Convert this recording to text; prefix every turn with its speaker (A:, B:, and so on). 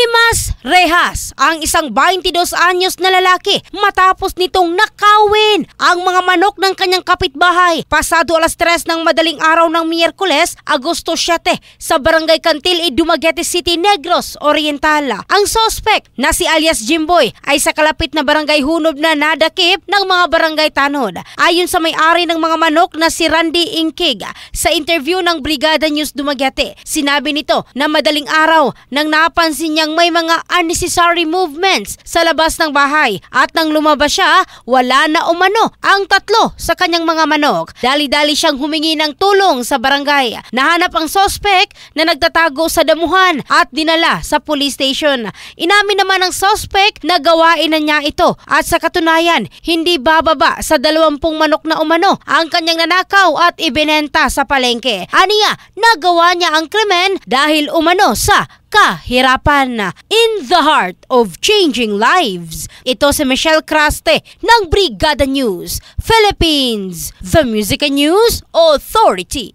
A: Himas rehas ang isang 22 anyos na lalaki matapos nitong nakawin ang mga manok ng kanyang kapitbahay pasado alas 3 ng madaling araw ng Miyerkules, Agosto 7 sa Barangay Cantil, Dumaguete City, Negros Oriental. Ang suspect na si alias Jimboy ay sa kalapit na barangay Hunob na nadakip ng mga barangay tanod. Ayon sa may-ari ng mga manok na si Randy Ingkig, sa interview ng Brigada News Dumaguete, sinabi nito na madaling araw nang napansin niyang may mga unnecessary movements sa labas ng bahay at nang lumabas siya, wala na umano ang 3 sa kanyang mga manok. Dali-dali siyang humingi ng tulong sa barangay. Nahanap ang suspect na nagtatago sa damuhan at dinala sa police station. Inamin naman ng suspect na gawain na niya ito at sa katunayan, hindi bababa sa 20 manok na umano ang kanyang nanakaw at ibinenta sa palengke. Aniya, nagawa niya ang krimen dahil umano sa kahirapan. In the heart of changing lives, ito si Michelle Craste ng Brigada News Philippines, the Music and News Authority.